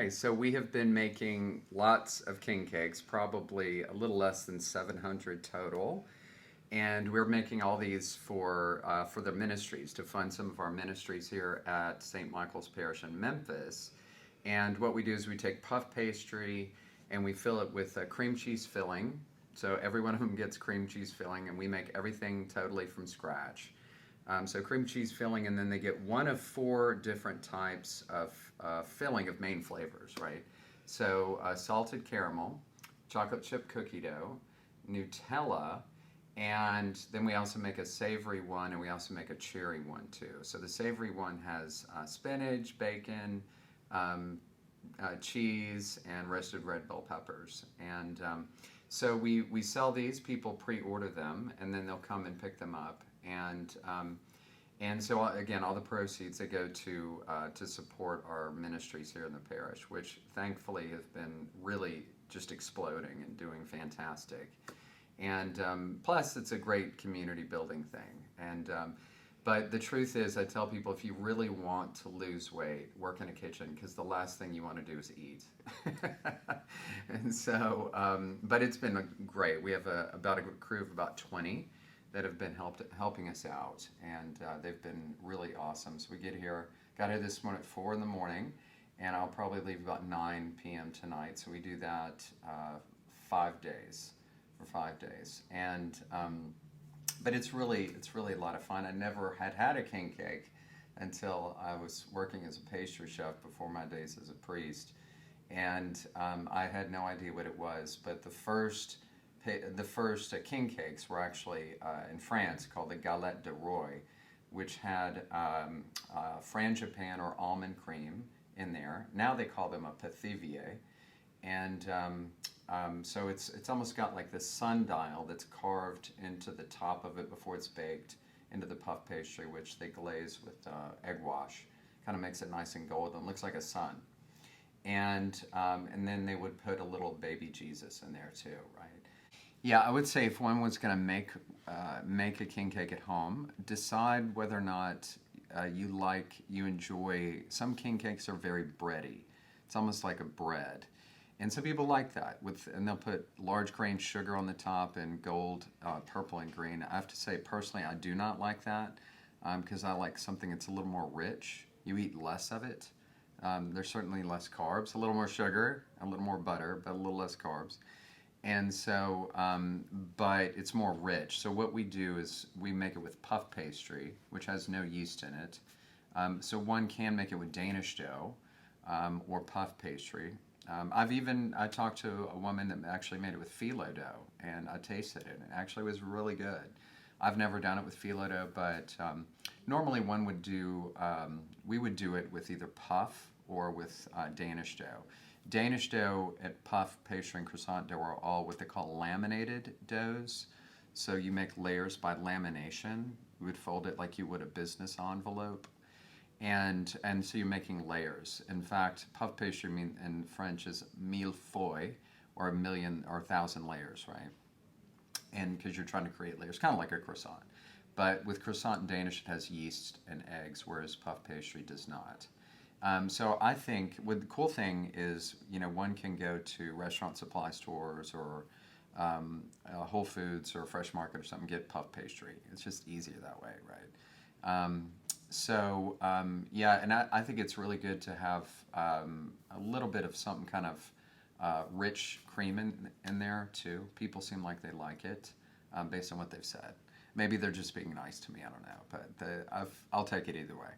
Okay, so we have been making lots of king cakes, probably a little less than 700 total. And we're making all these for the ministries to fund some of our ministries here at St. Michael's Parish in Memphis. And what we do is we take puff pastry and we fill it with a cream cheese filling. So every one of them gets cream cheese filling, and we make everything totally from scratch. So cream cheese filling, and then they get one of four different types of filling of main flavors, right? So salted caramel, chocolate chip cookie dough, Nutella, and then we also make a savory one, and we also make a cherry one too. So the savory one has spinach, bacon, cheese, and roasted red bell peppers. And so we sell these, people pre-order them, and then they'll come and pick them up. And so again, all the proceeds, they go to support our ministries here in the parish, which thankfully have been really just exploding and doing fantastic. And plus, it's a great community building thing. And but the truth is, I tell people, if you really want to lose weight, work in a kitchen, because the last thing you want to do is eat. And so, but it's been great. We have about a crew of about 20 that have been helping us out, and they've been really awesome. So we got here this morning at 4 in the morning, and I'll probably leave about 9 p.m. tonight. So we do that 5 days, for 5 days. And but it's really a lot of fun. I never had a king cake until I was working as a pastry chef before my days as a priest, and I had no idea what it was. But the first king cakes were actually in France, called the galette de roi, which had frangipane or almond cream in there. Now they call them a pithivier. And so it's almost got like this sundial that's carved into the top of it before it's baked into the puff pastry, which they glaze with egg wash. Kind of makes it nice and golden. Looks like a sun. And then they would put a little baby Jesus in there too, right? Yeah, I would say if one was going to make a king cake at home, decide whether or not you enjoy. Some king cakes are very bready. It's almost like a bread. And some people like that, and they'll put large grain sugar on the top and gold, purple, and green. I have to say, personally, I do not like that because I like something that's a little more rich. You eat less of it. There's certainly less carbs, a little more sugar, a little more butter, but a little less carbs. And so, but it's more rich. So what we do is we make it with puff pastry, which has no yeast in it. So one can make it with Danish dough or puff pastry. I talked to a woman that actually made it with phyllo dough, and I tasted it, and it actually was really good. I've never done it with phyllo dough, but normally we would do it with either puff or with Danish dough. Danish dough at puff, pastry, and croissant dough are all what they call laminated doughs. So you make layers by lamination. You would fold it like you would a business envelope. And so you're making layers. In fact, puff pastry in French is millefeuille, or 1,000 layers, right? And because you're trying to create layers, kind of like a croissant. But with croissant in Danish, it has yeast and eggs, whereas puff pastry does not. So I think the cool thing is, one can go to restaurant supply stores or Whole Foods or Fresh Market or something, get puff pastry. It's just easier that way, right? Yeah, and I think it's really good to have a little bit of some kind of rich cream in there too. People seem like they like it based on what they've said. Maybe they're just being nice to me, I don't know, but I'll take it either way.